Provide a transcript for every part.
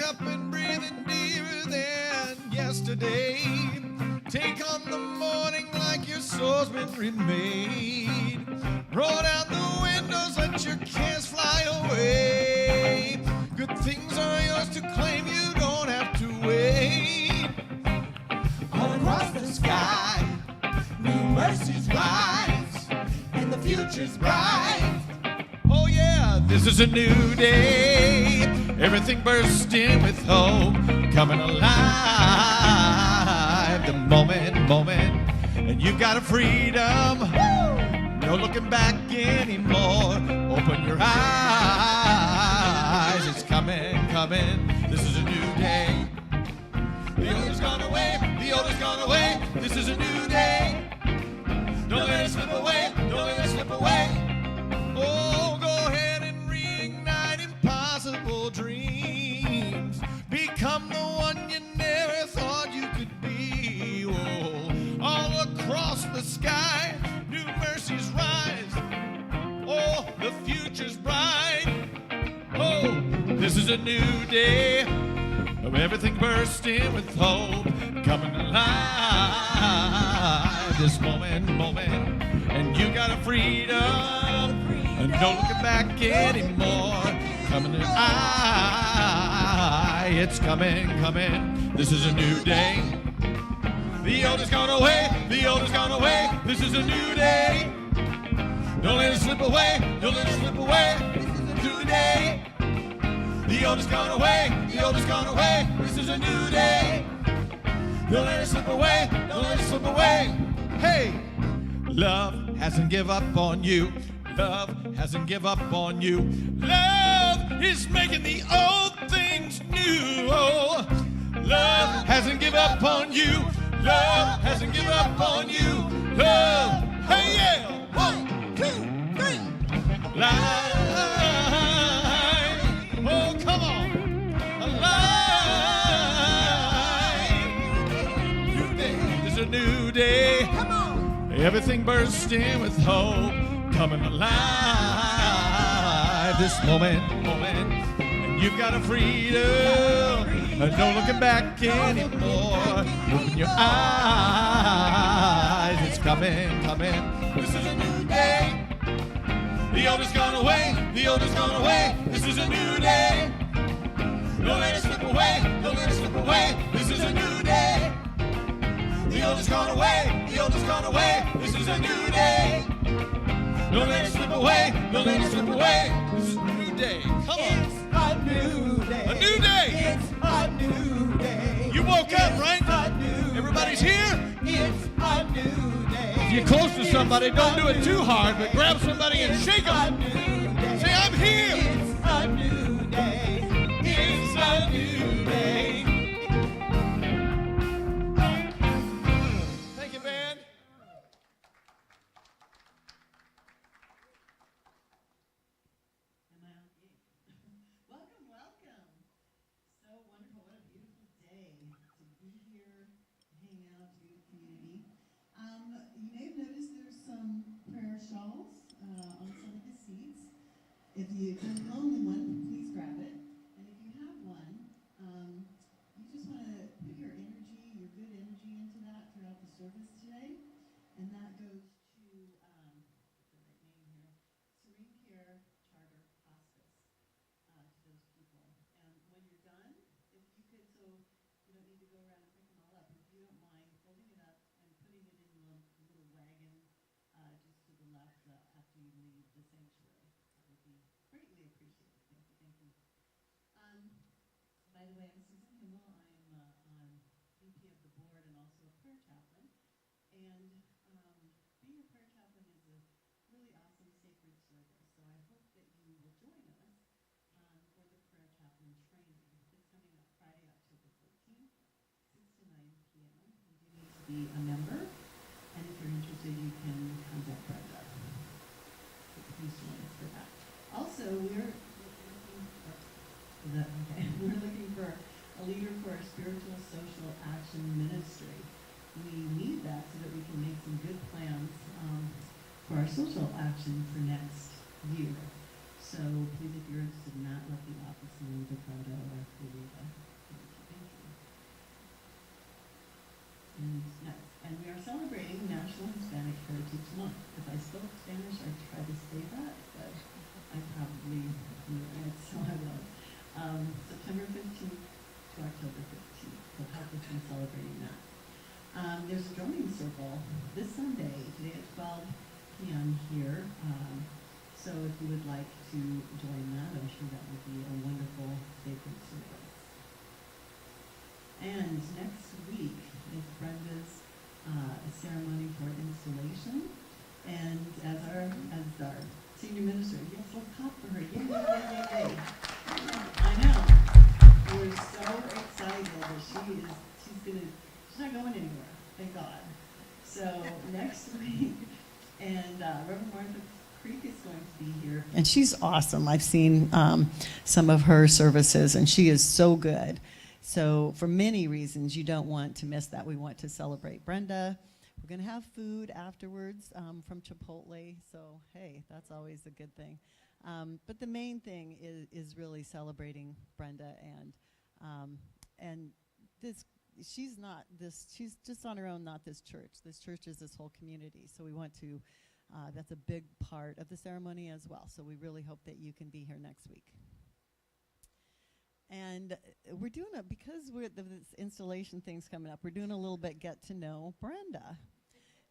up and breathing deeper than yesterday. Take on the morning like your soul's been remade. Roll down the windows, let your cares fly away. Good things are yours to claim, you don't have to wait. All across the sky, new mercies rise, and the future's bright. Oh yeah, this is a new day. Everything bursting with hope, coming alive. The moment, and you got a freedom. No looking back anymore. Open your eyes. It's coming. This is a new day. The old has gone away. The old has gone away. This is a new day. Don't let it slip away. Don't let it slip away. Oh, go ahead and reignite impossible dreams. Become the one you never thought you could be. Oh, all across the sky, new mercies rise. Oh, the future's bright. Oh, this is a new day of everything bursting with hope, coming alive. This moment, and you got a freedom, and no looking back anymore. Coming alive, it's coming. This is a new day. The old has gone away. The old has gone away. This is a new day. Don't let it slip away. Don't let it slip away. This is a new day. The old has gone away. The old has gone away. This is a new day. Don't let it slip away. Don't let it slip away. Hey, love hasn't give up on you. Love hasn't give up on you. Love is making the old things new. Oh, love hasn't give up on you. Love hasn't give up on you. Love, hey yeah. 1, 2, 3. Life. Oh, come on. Alive. New day. It's a new day. Come on. Everything bursting with hope, coming alive. This moment, and you've got a freedom, and no looking back anymore. Open your eyes. It's coming. This is a new day. The old has gone away. The old has gone away. This is a new day. Don't let it slip away. Don't let it slip away. This is a new day. The old has gone away. The old has gone away. This is a new day. Don't let it slip away. Don't let it slip away. This is a new day. Come on. It's a new day. A new day. It's a new day. You woke up, right? It's a new Everybody's day. here? It's a new day. If you're close to somebody, don't do it too hard, but grab somebody and shake them. Say, I'm here. It's a new day. It's a new day. Thank you, band. Welcome. So wonderful. What a beautiful day to be here, hang out, to be with the community. You may have noticed there's some prayer shawls on some of the seats. If you own one, please grab it. And if you have one, you just want to put your energy, your good energy into that throughout the service today. And that goes to, the right name here, Serene Care Charter Hospice, to those people. And when you're done, if you could, so you don't need to go around and pick them all up, if you don't mind folding it up and putting it in the little wagon just to the left after you leave the sanctuary. That would be greatly appreciated. Thank you. By the way, I'm Susan Kimball. I'm VP of the board and also a prayer chaplain. And being a prayer chaplain is a really awesome sacred service. So I hope that you will join us for the prayer chaplain training. It's coming up Friday, October 14th, 6 to 9 p.m. You do need to be a member. And if you're interested, you can contact Brenda. So please join us for that. Also, we're looking for a leader for our spiritual social action ministry. We need that so that we can make some good plans for our social action for next year. So please, if you're interested in that, let the office know the photo after we thank you. And we are celebrating National Hispanic Heritage Month. If I spoke Spanish, I'd try to say that, but I probably knew it, so I will. September 15th to October 15th, so help us in celebrating that. There's a drumming circle this Sunday, today at 12 p.m. here. So if you would like to join that, I'm sure that would be a wonderful sacred service. And next week is Brenda's ceremony for installation. And as our senior minister, yes, let's clap for her. Yay, yay, yay, yay. I know. We're so excited that she's not going anywhere, thank God. So next week, and Reverend Martha Creek is going to be here. And she's awesome. I've seen some of her services, and she is so good. So for many reasons, you don't want to miss that. We want to celebrate Brenda. We're going to have food afterwards from Chipotle. So, hey, that's always a good thing. But the main thing is really celebrating Brenda. And this, she's just on her own, not this church. This church is this whole community. So we want to, that's a big part of the ceremony as well. So we really hope that you can be here next week. And we're doing it because this installation thing's coming up. We're doing a little bit get to know Brenda.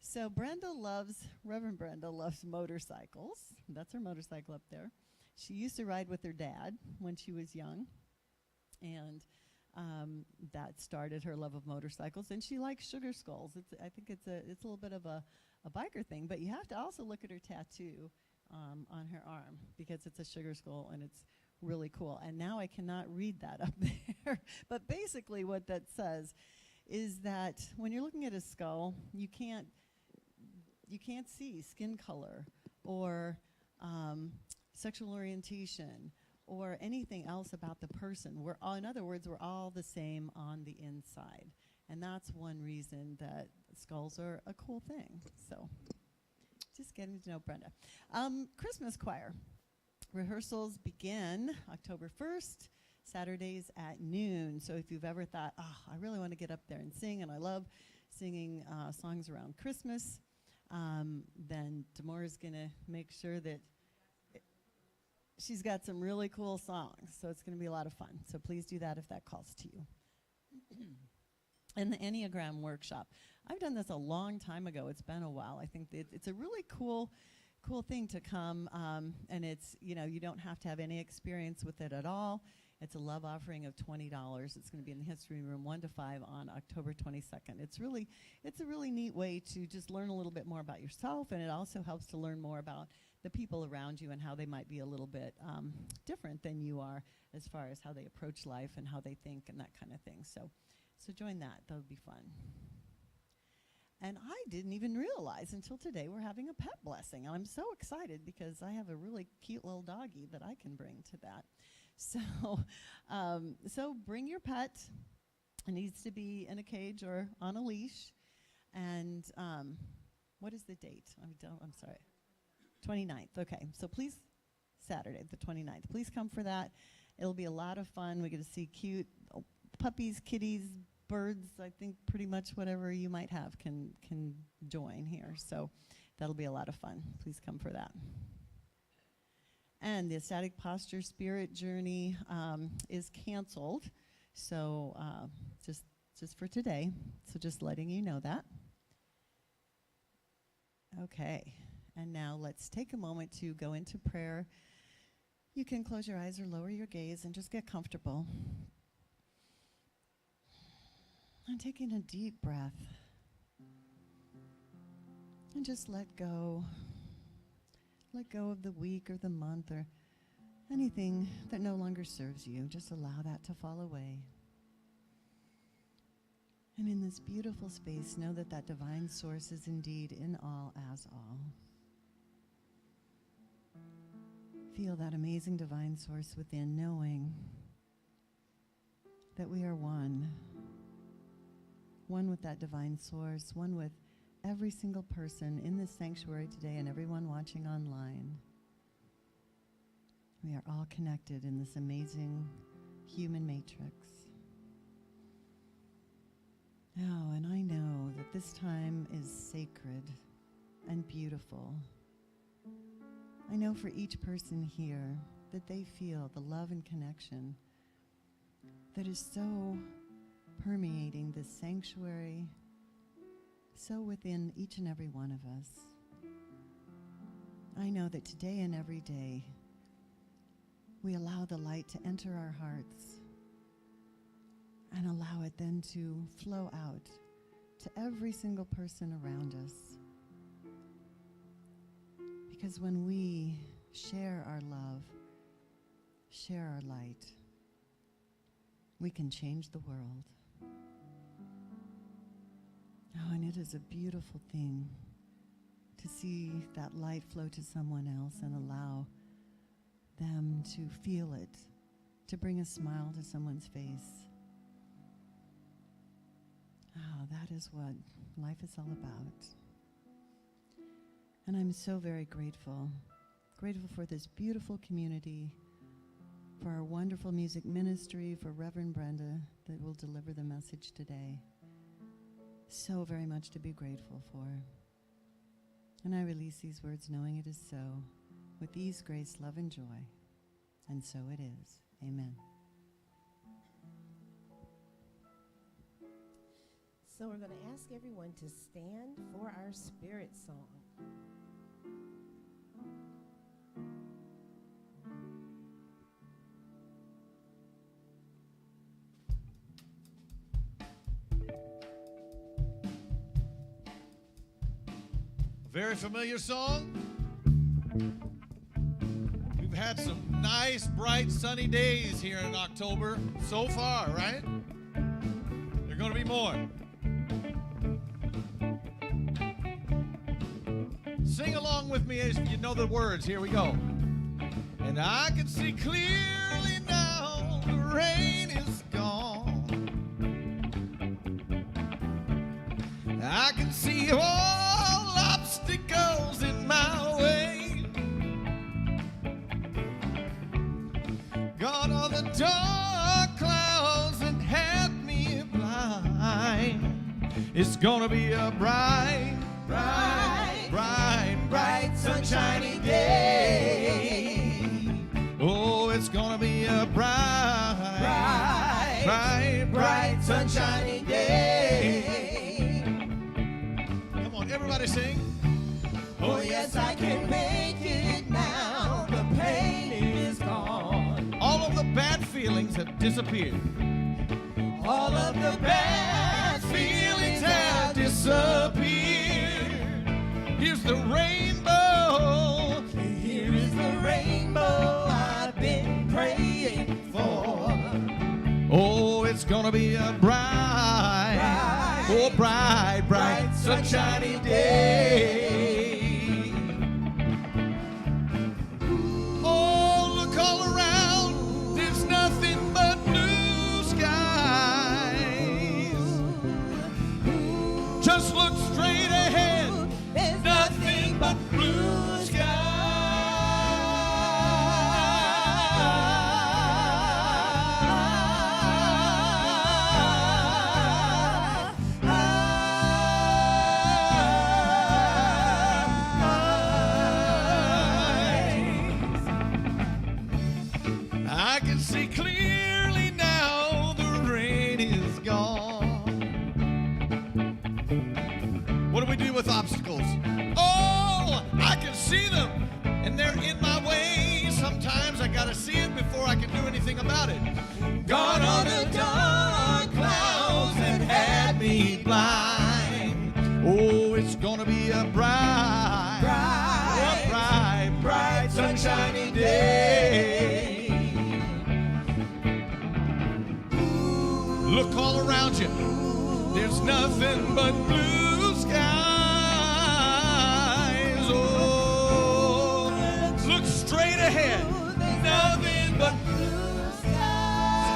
So Reverend Brenda loves motorcycles. That's her motorcycle up there. She used to ride with her dad when she was young, and that started her love of motorcycles. And she likes sugar skulls. I think it's a little bit of a biker thing, but you have to also look at her tattoo on her arm because it's a sugar skull and it's really cool. And now I cannot read that up there. But basically what that says is that when you're looking at a skull, you can't see skin color or sexual orientation or anything else about the person. In other words, we're all the same on the inside. And that's one reason that skulls are a cool thing. So just getting to know Brenda. Christmas choir. Rehearsals begin October 1st, Saturdays at noon. So if you've ever thought, I really want to get up there and sing, and I love singing songs around Christmas, then Demora's going to make sure that she's got some really cool songs. So it's going to be a lot of fun. So please do that if that calls to you. And the Enneagram workshop. I've done this a long time ago. It's been a while. I think it's a really cool thing to come, and it's, you don't have to have any experience with it at all. It's a love offering of $20. It's going to be in the History Room 1 to 5 on October 22nd. It's a really neat way to just learn a little bit more about yourself, and it also helps to learn more about the people around you and how they might be a little bit different than you are as far as how they approach life and how they think and that kind of thing. So join that. That would be fun. And I didn't even realize until today we're having a pet blessing. And I'm so excited because I have a really cute little doggy that I can bring to that. So bring your pet. It needs to be in a cage or on a leash. And what is the date? I'm sorry. 29th. Okay. So please, Saturday, the 29th. Please come for that. It'll be a lot of fun. We get to see cute puppies, kitties, birds. I think pretty much whatever you might have can join here. So that'll be a lot of fun. Please come for that. And the Ecstatic Posture Spirit Journey is canceled. So just for today. So just letting you know that. Okay. And now let's take a moment to go into prayer. You can close your eyes or lower your gaze and just get comfortable. And taking a deep breath. And just let go. Let go of the week or the month or anything that no longer serves you. Just allow that to fall away. And in this beautiful space, know that that divine source is indeed in all as all. Feel that amazing divine source within, knowing that we are one. One with that divine source, one with every single person in this sanctuary today and everyone watching online. We are all connected in this amazing human matrix. Oh, and I know that this time is sacred and beautiful. I know for each person here that they feel the love and connection that is so permeating this sanctuary, so within each and every one of us. I know that today and every day, we allow the light to enter our hearts and allow it then to flow out to every single person around us. Because when we share our love, share our light, we can change the world. Oh, and it is a beautiful thing to see that light flow to someone else and allow them to feel it, to bring a smile to someone's face. Oh, that is what life is all about. And I'm so very grateful for this beautiful community, for our wonderful music ministry, for Reverend Brenda that will deliver the message today. So very much to be grateful for. And I release these words knowing it is so, with ease, grace, love, and joy. And so it is. Amen. So we're going to ask everyone to stand for our spirit song. Very familiar song. We've had some nice, bright, sunny days here in October so far, right? There are going to be more. Sing along with me as you know the words. Here we go. And I can see clearly now the rain is gone. I can see all obstacles in my way. Gone are the dark clouds that had me blind. It's gonna be a bright, sunshiny day. Oh, it's gonna be a bright, sunshiny day. Come on, everybody sing. Oh, yes, I can make it now. The pain is gone. All of the bad feelings have disappeared. All of the bad Feelings have disappeared. Here's the rainbow. Here is the rainbow I've been praying for. Oh, it's gonna be a bright, sunshiny day. Oh, look all around. There's nothing but blue skies. Just look straight ahead. There's Nothing but blue I can see clearly now the rain is gone. What do we do with obstacles? Oh, I can see them, and they're in my way. Sometimes I gotta see it before I can do anything about it. Gone are the dark clouds that had me blind. Oh, it's gonna be a bright, sunshiny day. Look all around you. There's nothing but blue skies. Oh, look straight ahead. Nothing but blue skies.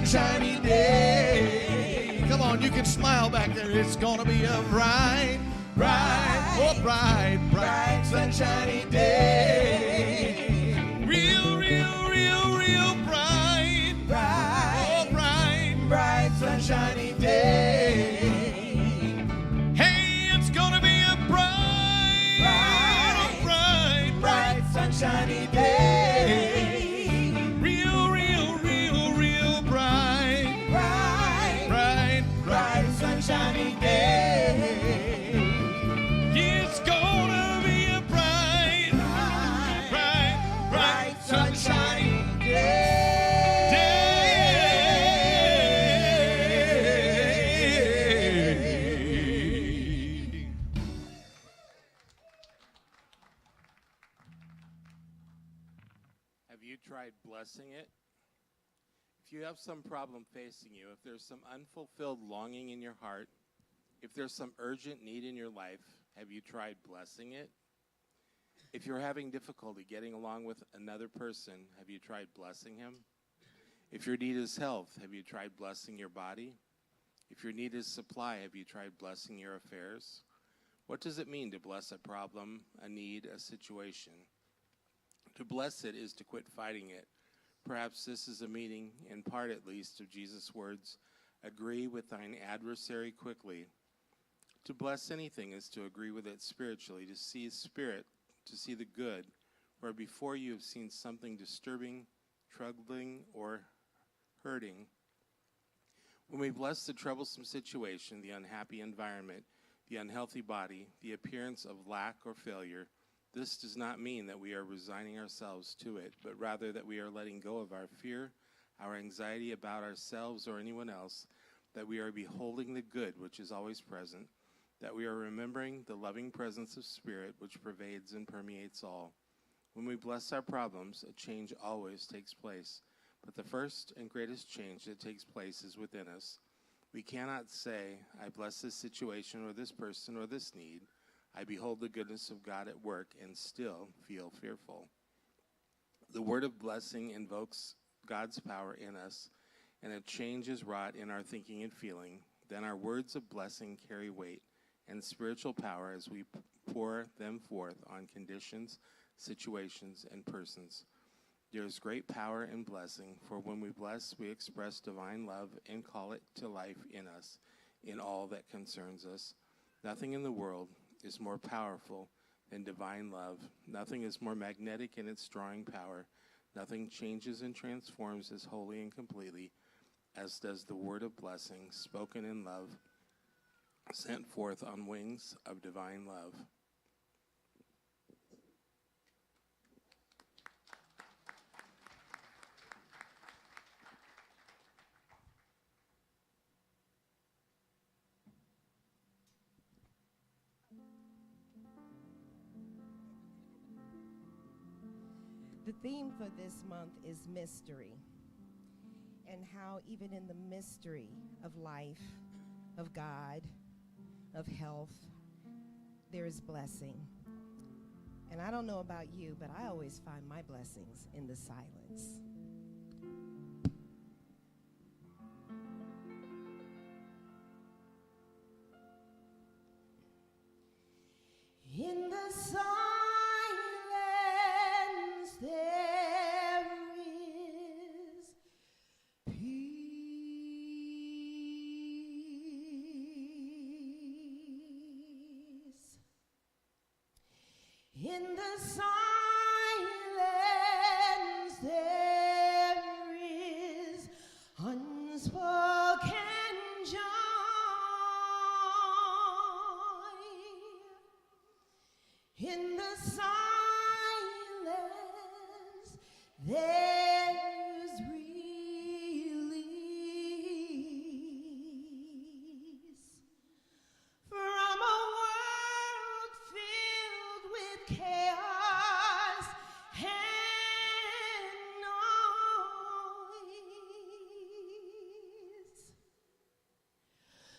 sunshiny day. Come on, you can smile back there. It's gonna be a bright, bright, sunshiny day. Real bright, bright, sunshiny day. Hey, it's gonna be a bright, sunshiny day. Real bright, sunshiny day. It's gonna be a bright, sunshiny day. Have you tried blessing it? If you have some problem facing you, if there's some unfulfilled longing in your heart, if there's some urgent need in your life, have you tried blessing it? If you're having difficulty getting along with another person, have you tried blessing him? If your need is health, have you tried blessing your body? If your need is supply, have you tried blessing your affairs? What does it mean to bless a problem, a need, a situation? To bless it is to quit fighting it. Perhaps this is a meaning, in part at least, of Jesus' words, agree with thine adversary quickly. To bless anything is to agree with it spiritually, to see spirit, to see the good, where before you have seen something disturbing, troubling, or hurting. When we bless the troublesome situation, the unhappy environment, the unhealthy body, the appearance of lack or failure, this does not mean that we are resigning ourselves to it, but rather that we are letting go of our fear, our anxiety about ourselves or anyone else, that we are beholding the good which is always present, that we are remembering the loving presence of Spirit which pervades and permeates all. When we bless our problems, a change always takes place. But the first and greatest change that takes place is within us. We cannot say, I bless this situation or this person or this need. I behold the goodness of God at work and still feel fearful. The word of blessing invokes God's power in us, and a change is wrought in our thinking and feeling. Then our words of blessing carry weight and spiritual power as we pour them forth on conditions, situations, and persons. There is great power in blessing, for when we bless, we express divine love and call it to life in us, in all that concerns us. Nothing in the world is more powerful than divine love. Nothing is more magnetic in its drawing power. Nothing changes and transforms as wholly and completely as does the word of blessing, spoken in love, sent forth on wings of divine love. The theme for this month is mystery, and how even in the mystery of life, of God, of health, there is blessing. And I don't know about you, but I always find my blessings in the silence. In the silence there is peace. In the silence there is unspoken joy. In the silence, there's release from a world filled with chaos and noise.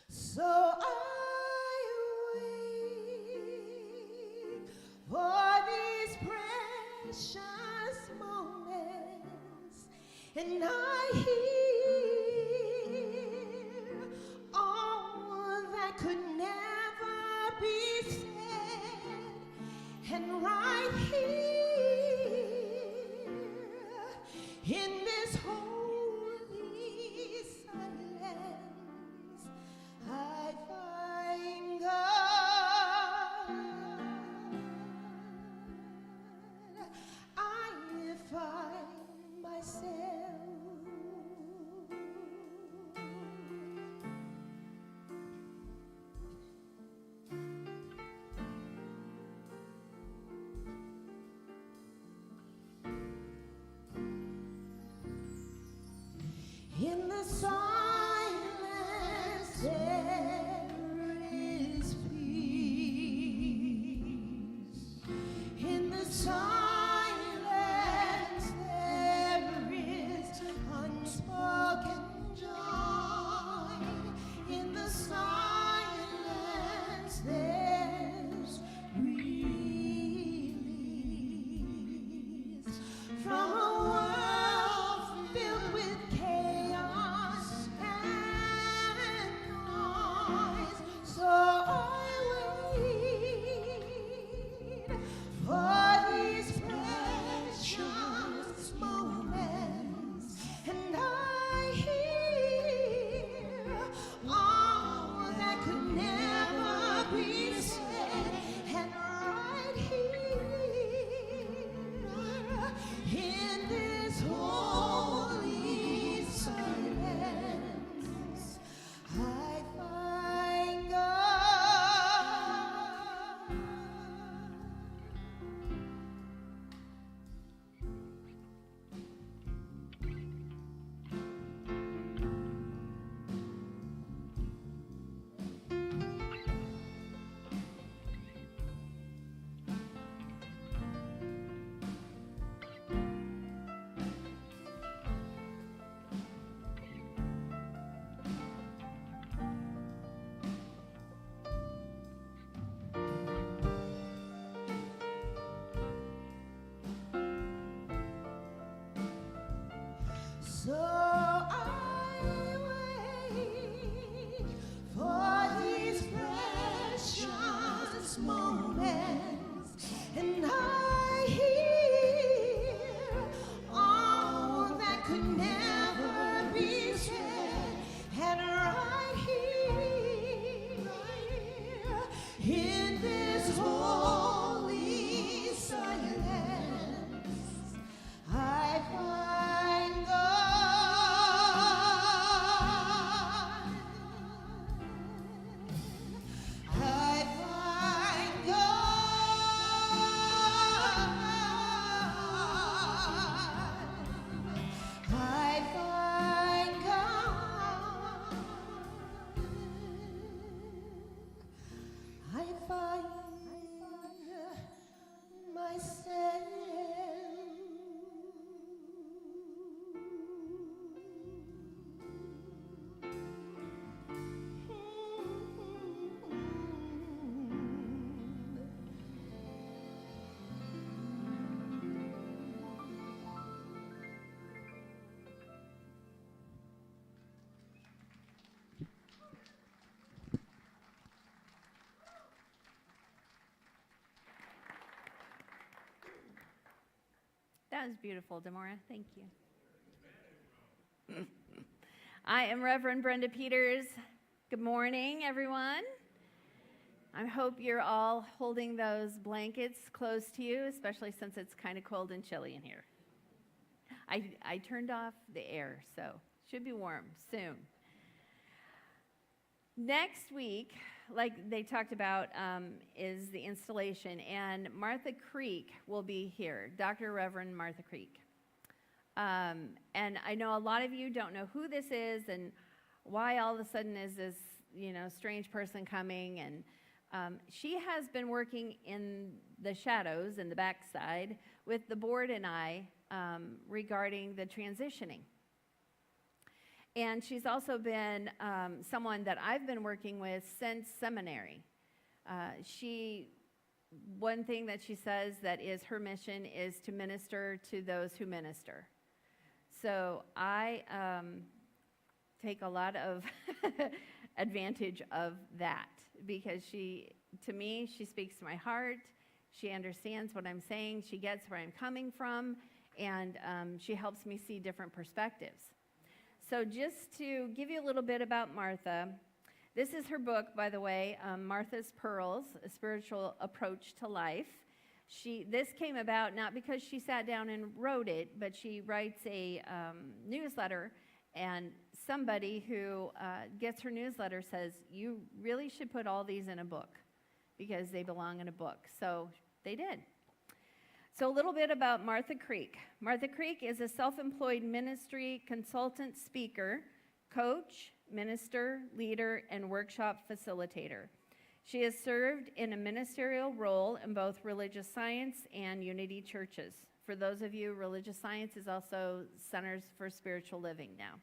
So I wait for these precious moments, and I hear In the silence there is peace. In the silence there is unspoken joy. In the silence there's release from a world filled with chaos and noise. So I wait for these precious moments, and I hear all that could never be said, and right here in this holy silence, I find God. So I wait for these precious moments, and I hear all that could never be said, and right here in this holy silence, I find God. I find God. I find God. I find myself. That was beautiful, Demora. Thank you. I am Reverend Brenda Peters. Good morning, everyone. I hope you're all holding those blankets close to you, especially since it's kind of cold and chilly in here. I turned off the air, so it should be warm soon. Next week, like they talked about, is the installation, and Martha Creek will be here, Dr. Reverend Martha Creek. And I know a lot of you don't know who this is and why all of a sudden is this, strange person coming. And she has been working in the shadows, in the backside, with the board and I regarding the transitioning. And she's also been someone that I've been working with since seminary. One thing that she says that is her mission is to minister to those who minister. So I take a lot of advantage of that because to me, she speaks to my heart. She understands what I'm saying. She gets where I'm coming from, and she helps me see different perspectives. So just to give you a little bit about Martha, this is her book, by the way, Martha's Pearls, A Spiritual Approach to Life. This came about not because she sat down and wrote it, but she writes a newsletter, and somebody who gets her newsletter says, you really should put all these in a book because they belong in a book. So they did. So a little bit about Martha Creek. Martha Creek is a self-employed ministry consultant speaker, coach, minister, leader, and workshop facilitator. She has served in a ministerial role in both religious science and Unity churches. For those of you, religious science is also Centers for Spiritual Living now.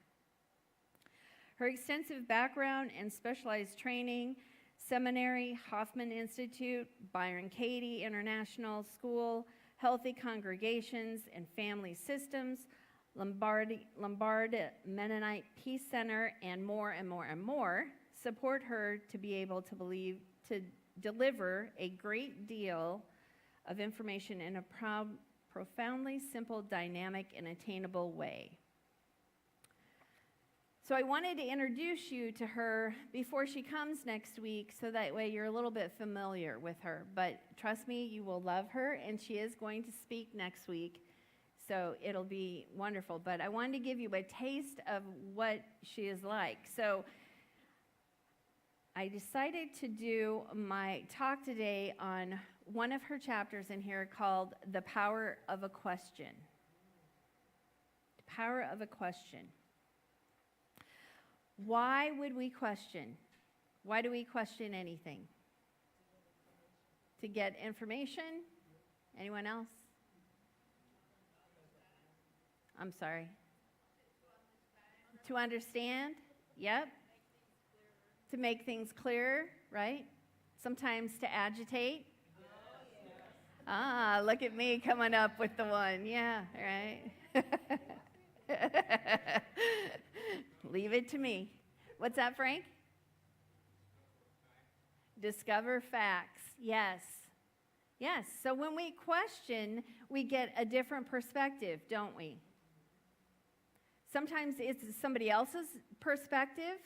Her extensive background and specialized training, seminary, Hoffman Institute, Byron Katie International School, Healthy Congregations and Family Systems, Lombard Mennonite Peace Center, and more, support her to be able to deliver a great deal of information in a profoundly simple, dynamic, and attainable way. So I wanted to introduce you to her before she comes next week, so that way you're a little bit familiar with her. But trust me, you will love her, and she is going to speak next week, so it'll be wonderful. But I wanted to give you a taste of what she is like. So I decided to do my talk today on one of her chapters in here called The Power of a Question. The Power of a Question. Why would we question? Why do we question anything? To get information? Anyone else? I'm sorry. To understand? Yep. To make things clearer, right? Sometimes to agitate. Ah, look at me coming up with the one. Yeah, right. Leave it to me. What's that, Frank? Discover facts. Yes. Yes. So when we question, we get a different perspective, don't we? Sometimes it's somebody else's perspective.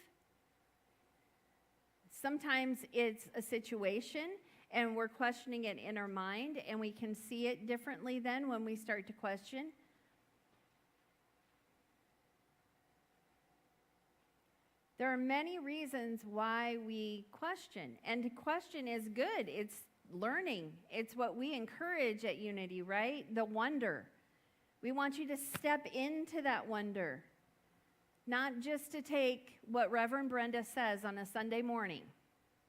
Sometimes it's a situation, and we're questioning it in our mind, and we can see it differently then when we start to question. There are many reasons why we question, and to question is good. It's learning. It's what we encourage at Unity, right? The wonder. We want you to step into that wonder, not just to take what Reverend Brenda says on a Sunday morning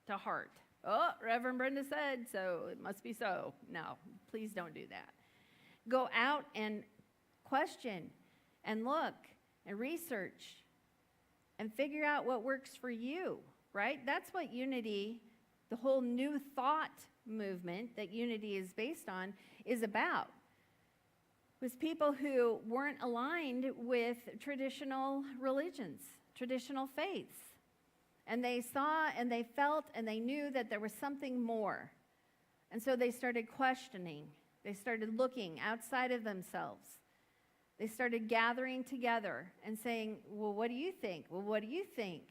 to heart. Oh, Reverend Brenda said, so it must be so. No, please don't do that. Go out and question and look and research and figure out what works for you, right? That's what Unity, the whole new thought movement that Unity is based on, is about. It was people who weren't aligned with traditional religions, traditional faiths. And they saw and they felt and they knew that there was something more. And so they started questioning. They started looking outside of themselves. They started gathering together and saying, well, what do you think? Well, what do you think?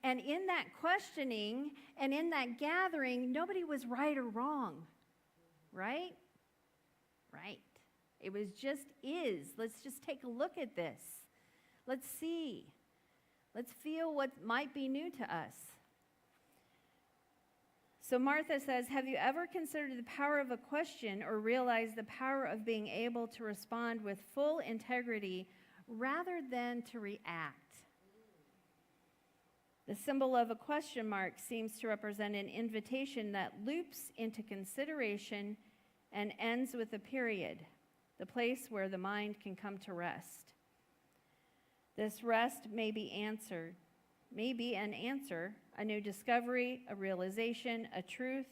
And in that questioning and in that gathering, nobody was right or wrong, right? Right. It was just is. Let's just take a look at this. Let's see. Let's feel what might be new to us. So Martha says, have you ever considered the power of a question or realized the power of being able to respond with full integrity rather than to react? The symbol of a question mark seems to represent an invitation that loops into consideration and ends with a period, the place where the mind can come to rest. This rest may be an answer, a new discovery, a realization, a truth,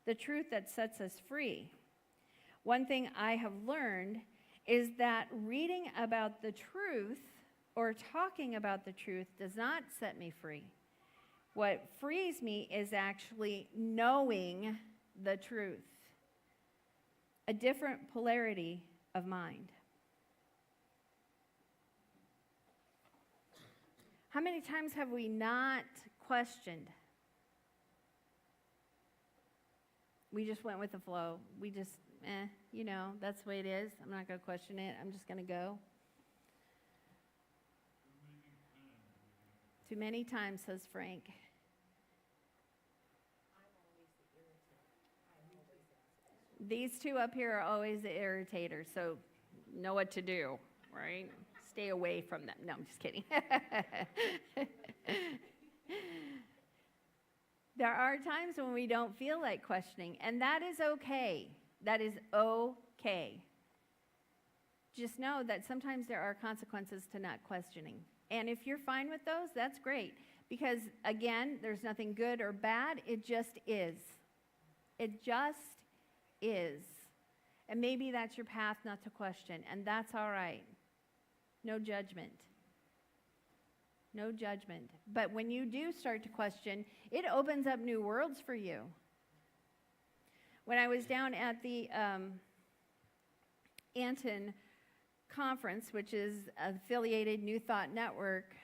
the truth that sets us free. One thing I have learned is that reading about the truth or talking about the truth does not set me free. What frees me is actually knowing the truth. A different polarity of mind. How many times have we not questioned? We just went with the flow. We just, that's the way it is. I'm not going to question it. I'm just going to go. Too many times, says Frank. These two up here are always the irritators, so know what to do, right? Stay away from them. No, I'm just kidding. There are times when we don't feel like questioning, and that is okay. That is okay. Just know that sometimes there are consequences to not questioning. And if you're fine with those, that's great. Because, again, there's nothing good or bad. It just is. It just is. And maybe that's your path not to question, and that's all right. No judgment. No judgment. But when you do start to question, it opens up new worlds for you. When I was down at the Anton conference, which is affiliated New Thought Network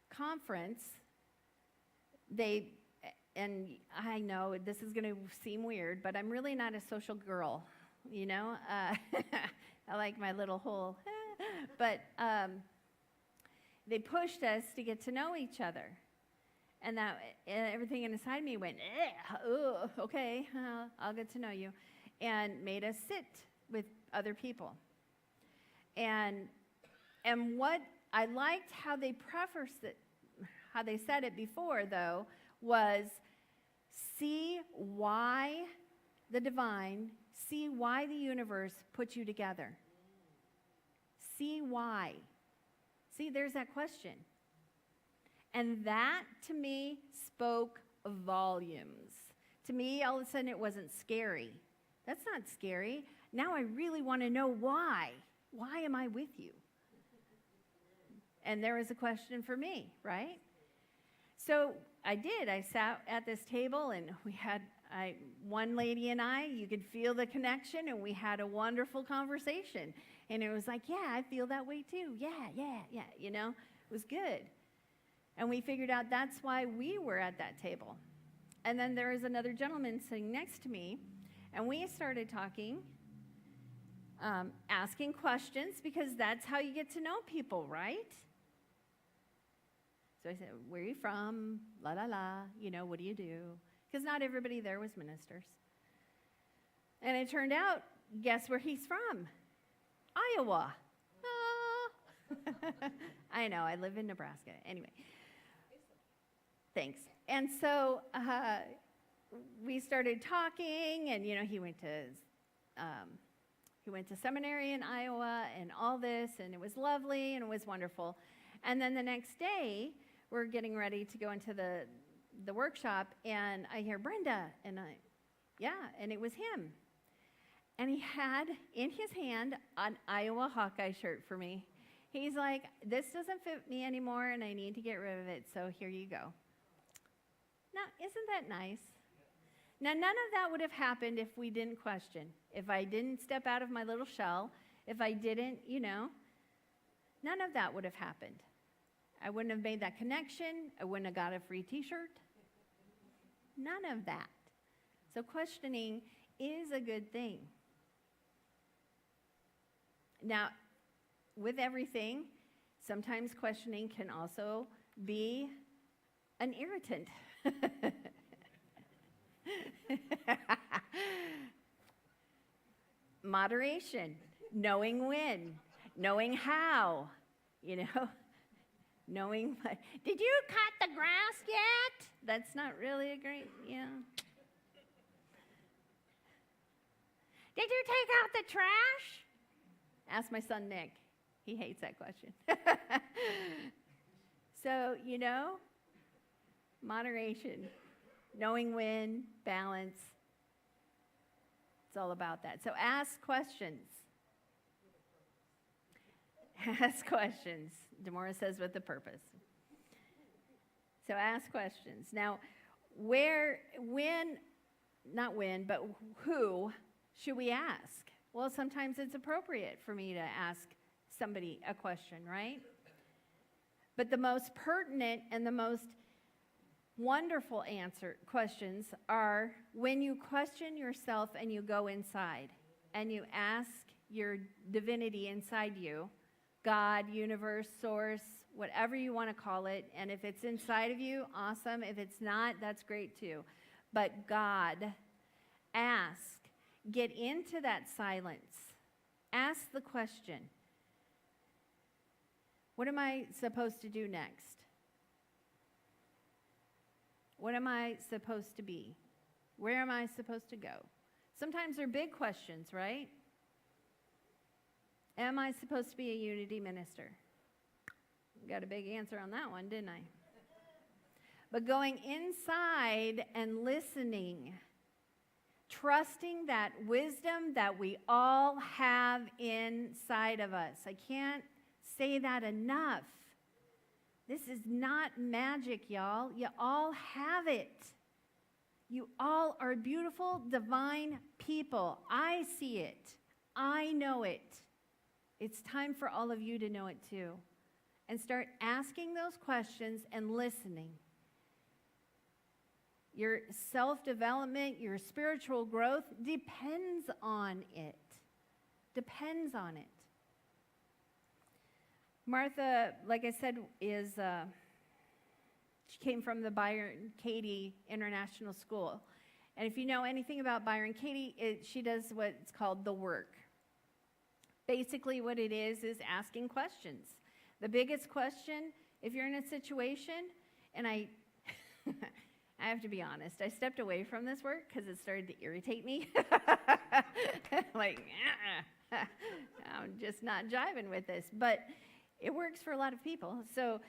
conference, and I know this is going to seem weird, but I'm really not a social girl, you know. I like my little hole. But they pushed us to get to know each other. And that everything inside me went, oh, okay, I'll get to know you. And made us sit with other people. And what I liked how they prefaced it, how they said it before, though, was see why the divine, see why the universe put you together. See why. See, there's that question. And that, to me, spoke volumes. To me, all of a sudden, it wasn't scary. That's not scary. Now I really want to know why. Why am I with you? And there was a question for me, right? So I did. I sat at this table, and we had one lady and I, you could feel the connection, and we had a wonderful conversation. And it was like, yeah, I feel that way too. Yeah, you know, it was good. And we figured out that's why we were at that table. And then there was another gentleman sitting next to me, and we started talking, asking questions, because that's how you get to know people, right? So I said, where are you from? La, la, la. You know, what do you do? Because not everybody there was ministers. And it turned out, guess where he's from? Iowa. I know, I live in Nebraska. Anyway. Thanks. And so we started talking, and you know, he went to seminary in Iowa, and all this, and it was lovely, and it was wonderful. And then the next day, we're getting ready to go into the workshop, and I hear Brenda, and and it was him. And he had in his hand an Iowa Hawkeye shirt for me. He's like, this doesn't fit me anymore, and I need to get rid of it, so here you go. Now, isn't that nice? Now, none of that would have happened if we didn't question. If I didn't step out of my little shell, if I didn't, you know, none of that would have happened. I wouldn't have made that connection. I wouldn't have got a free t-shirt. None of that. So questioning is a good thing. Now, with everything, sometimes questioning can also be an irritant. Moderation, knowing when, knowing how, you know, knowing what. Did you cut the grass yet? That's not really a great, yeah. Did you take out the trash? Ask my son Nick. He hates that question. So, you know, moderation, knowing when, balance. It's all about that. So ask questions. Ask questions. Demora says with a purpose. So ask questions. Now, but who should we ask? Well, sometimes it's appropriate for me to ask somebody a question, right? But the most pertinent and the most wonderful questions are when you question yourself and you go inside and you ask your divinity inside you, God, universe, source, whatever you want to call it. And if it's inside of you, awesome. If it's not, that's great too. But God, Ask. Get into that silence. Ask the question. What am I supposed to do next? What am I supposed to be? Where am I supposed to go? Sometimes they're big questions, right? Am I supposed to be a unity minister? Got a big answer on that one, didn't I? But going inside and listening, trusting that wisdom that we all have inside of us. I can't say that enough. This is not magic, y'all. You all have it. You all are beautiful, divine people. I see it. I know it. It's time for all of you to know it too. And start asking those questions and listening. Your self-development, your spiritual growth depends on it. Depends on it. Martha, like I said, she came from the Byron Katie International School. And if you know anything about Byron Katie, she does what's called the work. Basically what it is asking questions. The biggest question, if you're in a situation, and I have to be honest, I stepped away from this work because it started to irritate me. Like, I'm just not jiving with this. But it works for a lot of people. So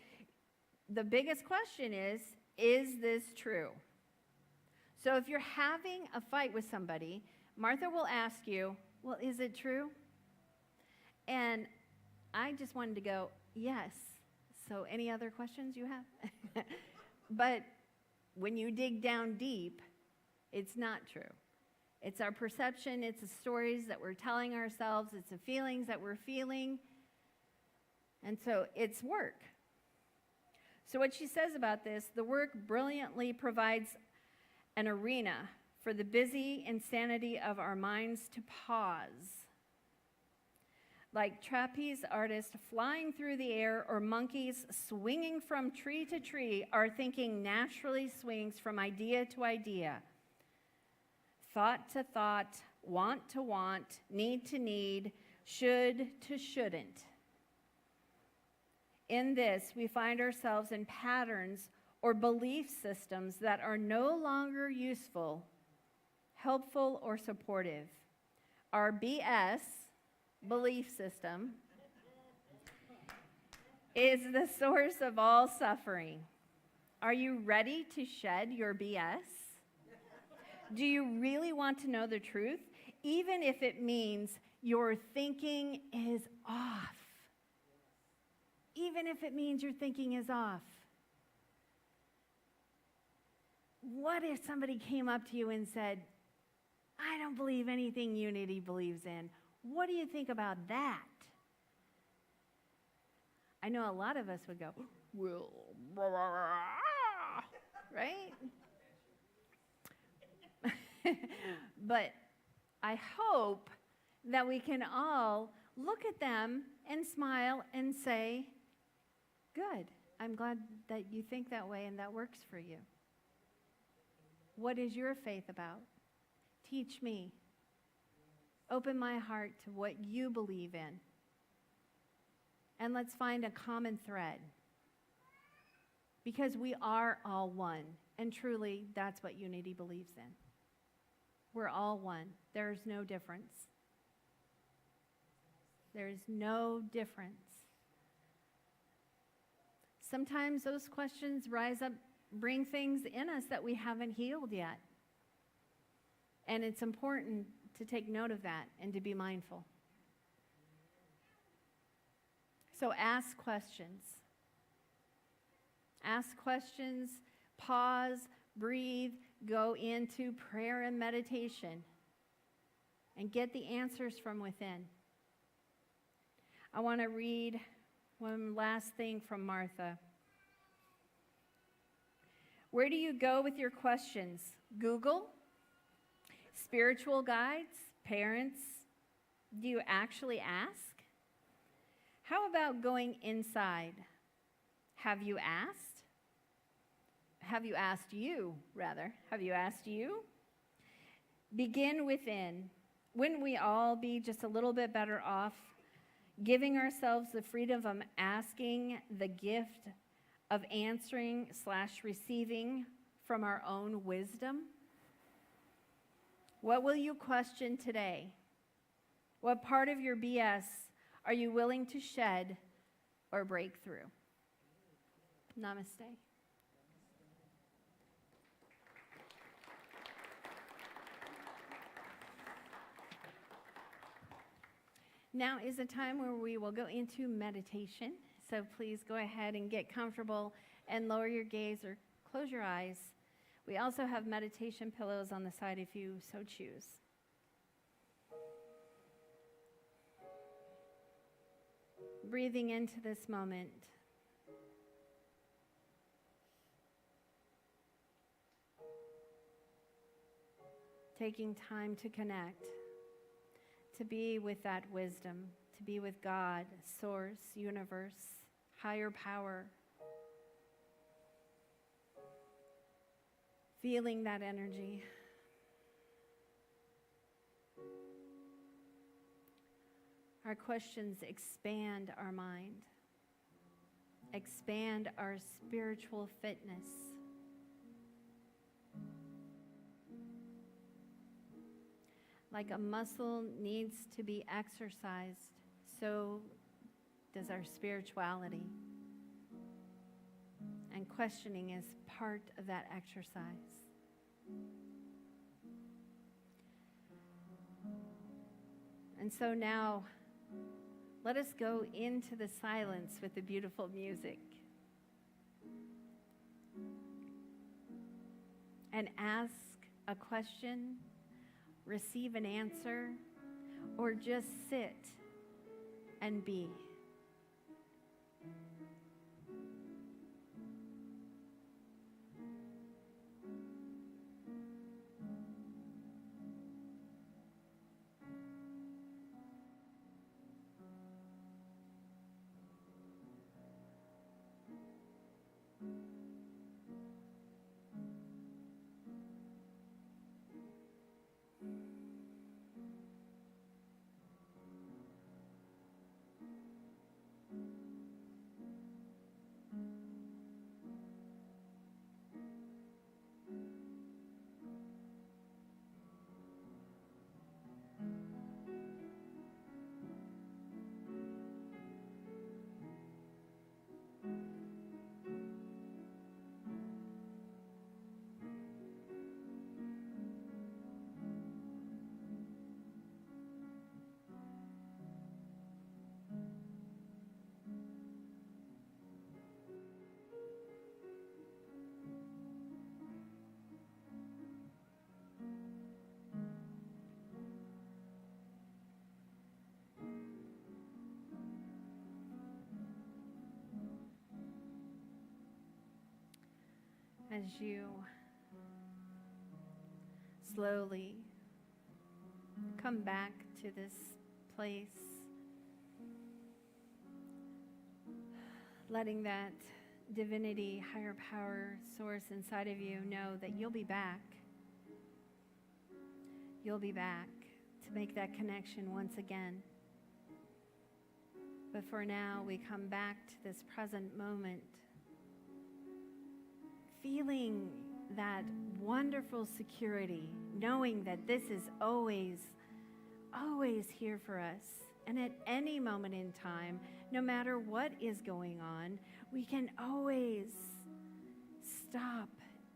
the biggest question is this true? So if you're having a fight with somebody, Martha will ask you, well, is it true? And I just wanted to go, yes. So any other questions you have? But when you dig down deep, it's not true. It's our perception, it's the stories that we're telling ourselves, it's the feelings that we're feeling. And so it's work. So what she says about this, the work brilliantly provides an arena for the busy insanity of our minds to pause. Like trapeze artists flying through the air or monkeys swinging from tree to tree, our thinking naturally swings from idea to idea, thought to thought, want to want, need to need, should to shouldn't. In this, we find ourselves in patterns or belief systems that are no longer useful, helpful, or supportive. Our BS, belief system, is the source of all suffering. Are you ready to shed your BS? Do you really want to know the truth, even if it means your thinking is off? Even if it means your thinking is off. What if somebody came up to you and said, I don't believe anything Unity believes in. What do you think about that? I know a lot of us would go, well, right? But I hope that we can all look at them and smile and say, good, I'm glad that you think that way and that works for you. What is your faith about? Teach me. Open my heart to what you believe in. And let's find a common thread. Because we are all one. And truly, that's what Unity believes in. We're all one. There's no difference. There's no difference. Sometimes those questions rise up, bring things in us that we haven't healed yet. And it's important to take note of that and to be mindful. So ask questions. Ask questions, pause, breathe, go into prayer and meditation, and get the answers from within. I want to read one last thing from Martha. Where do you go with your questions? Google? Spiritual guides? Parents? Do you actually ask? How about going inside? Have you asked? Have you asked you, rather? Have you asked you? begin within. Wouldn't we all be just a little bit better off giving ourselves the freedom of asking the gift of answering/receiving from our own wisdom? What will you question today? What part of your BS are you willing to shed or break through? Namaste. Now is a time where we will go into meditation. So please go ahead and get comfortable and lower your gaze or close your eyes. We also have meditation pillows on the side if you so choose. Breathing into this moment. Taking time to connect, to be with that wisdom, to be with God, source, universe, higher power. Feeling that energy. Our questions expand our mind, expand our spiritual fitness. Like a muscle needs to be exercised, so does our spirituality. And questioning is part of that exercise. And so now, let us go into the silence with the beautiful music and ask a question, receive an answer, or just sit and be. As you slowly come back to this place, letting that divinity, higher power, source inside of you know that you'll be back. You'll be back to make that connection once again. But for now, we come back to this present moment, feeling that wonderful security, knowing that this is always, always here for us. And at any moment in time, no matter what is going on, we can always stop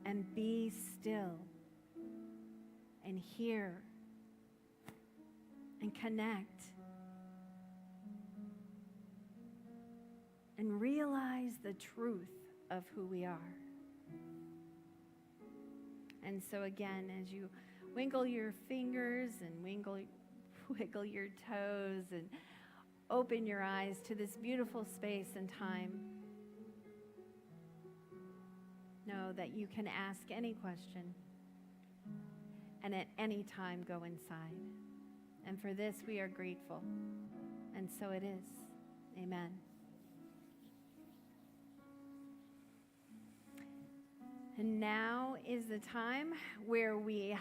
and be still and hear and connect and realize the truth of who we are. And so again, as you wiggle your fingers and wiggle your toes and open your eyes to this beautiful space and time, know that you can ask any question and at any time go inside. And for this we are grateful. And so it is. Amen. And now is the time where we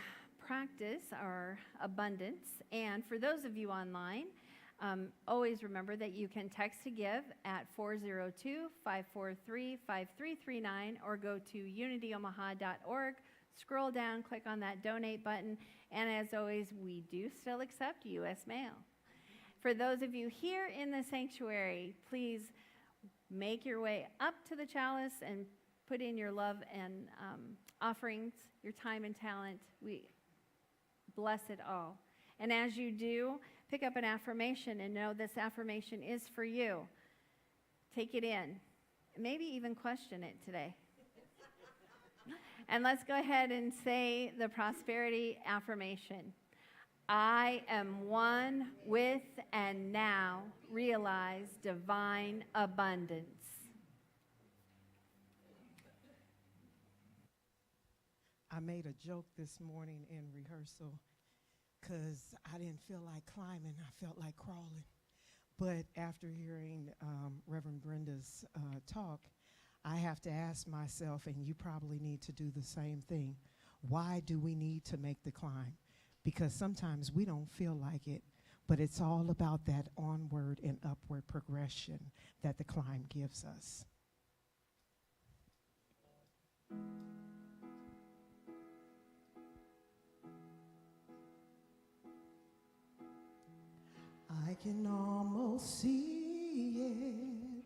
practice our abundance. And for those of you online, always remember that you can text to give at 402-543-5339 or go to unityomaha.org, scroll down, click on that donate button, and as always, we do still accept U.S. mail. For those of you here in the sanctuary, please make your way up to the chalice and put in your love and offerings, your time and talent. We bless it all. And as you do, pick up an affirmation and know this affirmation is for you. Take it in. Maybe even question it today. And let's go ahead and say the prosperity affirmation. I am one with and now realize divine abundance. I made a joke this morning in rehearsal because I didn't feel like climbing. I felt like crawling. But after hearing Reverend Brenda's talk, I have to ask myself, and you probably need to do the same thing, why do we need to make the climb? Because sometimes we don't feel like it, but it's all about that onward and upward progression that the climb gives us. I can almost see it,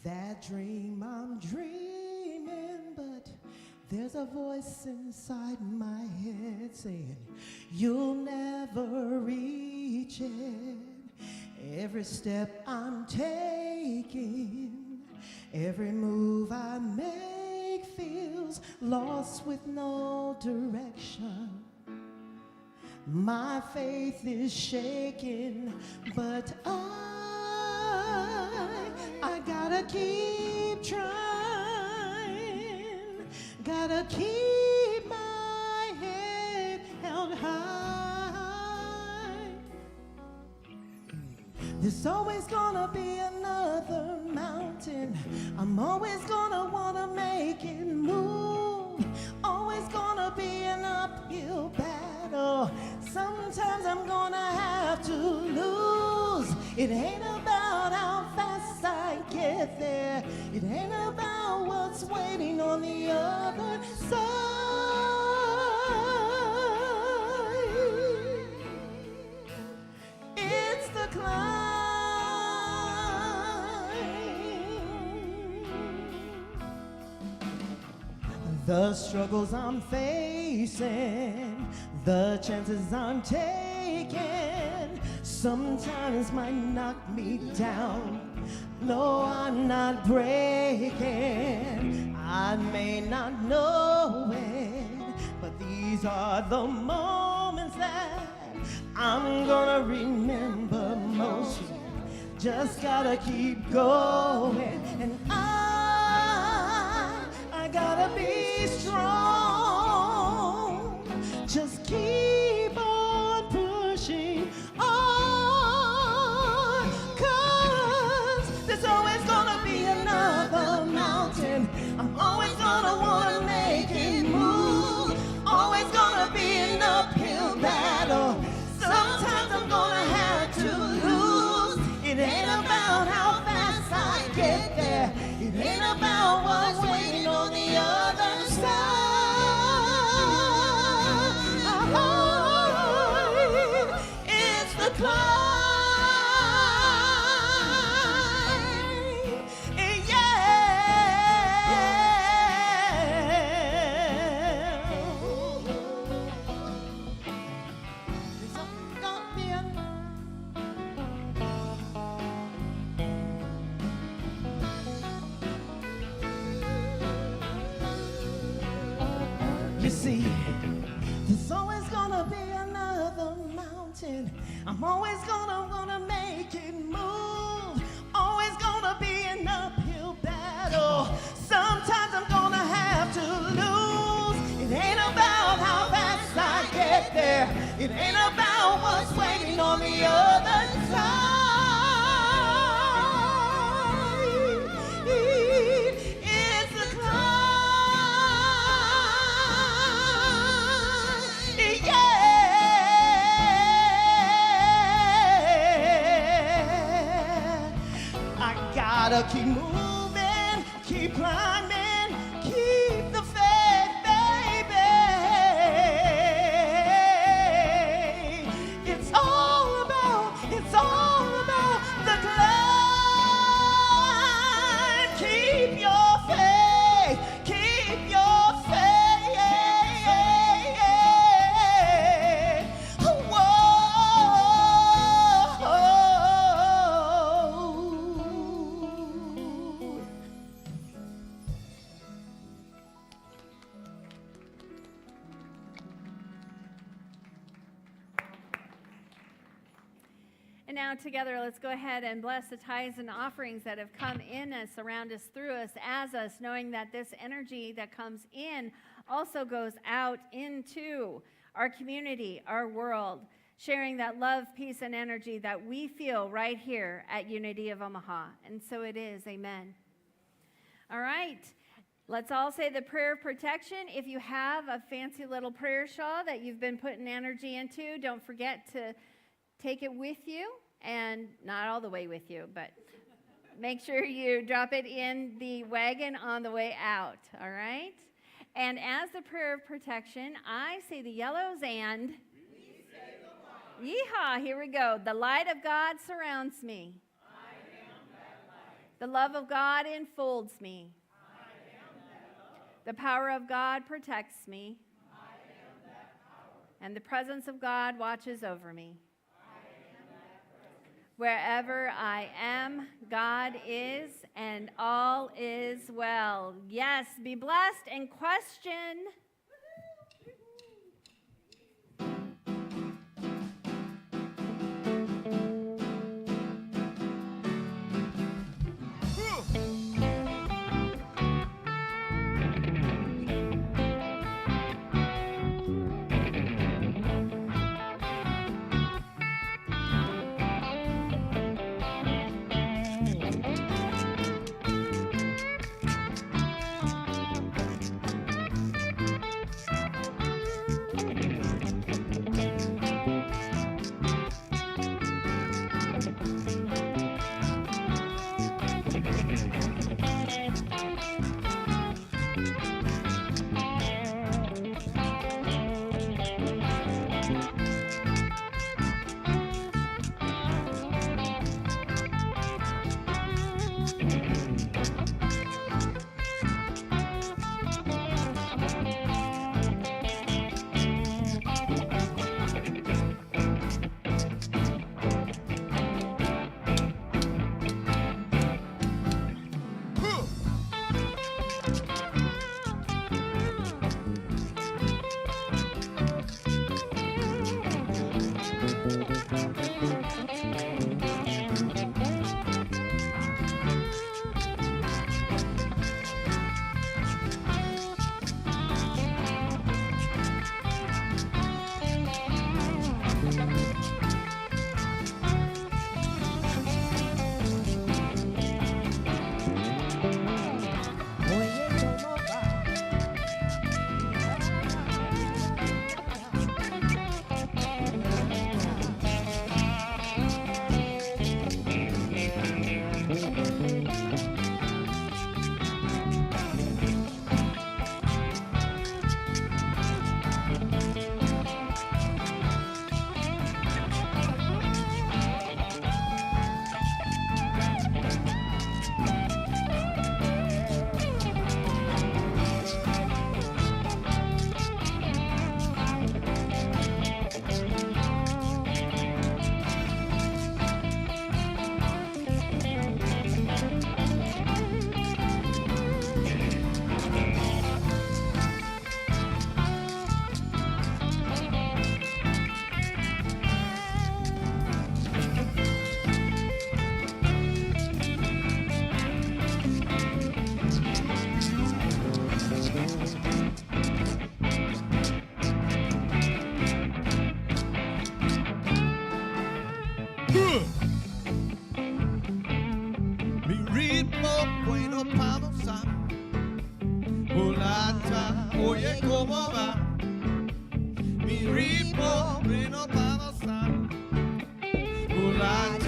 that dream I'm dreaming, but there's a voice inside my head saying, you'll never reach it. Every step I'm taking, every move I make feels lost with no direction. My faith is shaking, but I gotta keep trying, gotta keep my head held high. There's always gonna be another mountain. I'm always gonna wanna make it move. Always gonna be an uphill battle. Sometimes I'm gonna have to lose. It ain't about how fast I get there. It ain't about what's waiting on the other side. It's the climb. The struggles I'm facing, the chances I'm taking, sometimes might knock me down. No, I'm not breaking. I may not know it, but these are the moments that I'm gonna remember most. Just gotta keep going, and I gotta be strong. Just keep on pushing on, 'cause there's always gonna be another mountain. I'm always gonna wanna make it move. Always gonna be an uphill battle. Sometimes I'm gonna have to lose. It ain't about how fast I get there. It ain't about what's waiting on the other side. It's the climb. You see, there's always gonna be another mountain. I'm always gonna wanna make it move. Always gonna be an uphill battle. Sometimes I'm gonna have to lose. It ain't about how fast I get there. It ain't about what's waiting on the other side. It's the climb. Yeah. Gotta keep moving, keep climbing, keep the faith, baby. It's all about the climb. Keep your faith, keep your faith. Whoa. And now together, let's go ahead and bless the tithes and offerings that have come in us, around us, through us, as us, knowing that this energy that comes in also goes out into our community, our world, sharing that love, peace, and energy that we feel right here at Unity of Omaha. And so it is. Amen. All right. Let's all say the prayer of protection. If you have a fancy little prayer shawl that you've been putting energy into, don't forget to take it with you, and not all the way with you, but make sure you drop it in the wagon on the way out, all right? And as the prayer of protection, I say the yellows and we say the white. Yeehaw, here we go. The light of God surrounds me. I am that light. The love of God enfolds me. I am that love. The power of God protects me. I am that power. And the presence of God watches over me. Wherever I am, God is, and all is well. Yes, be blessed and question. Oye, ¿cómo va? Mi ritmo, bueno, vamos a volar.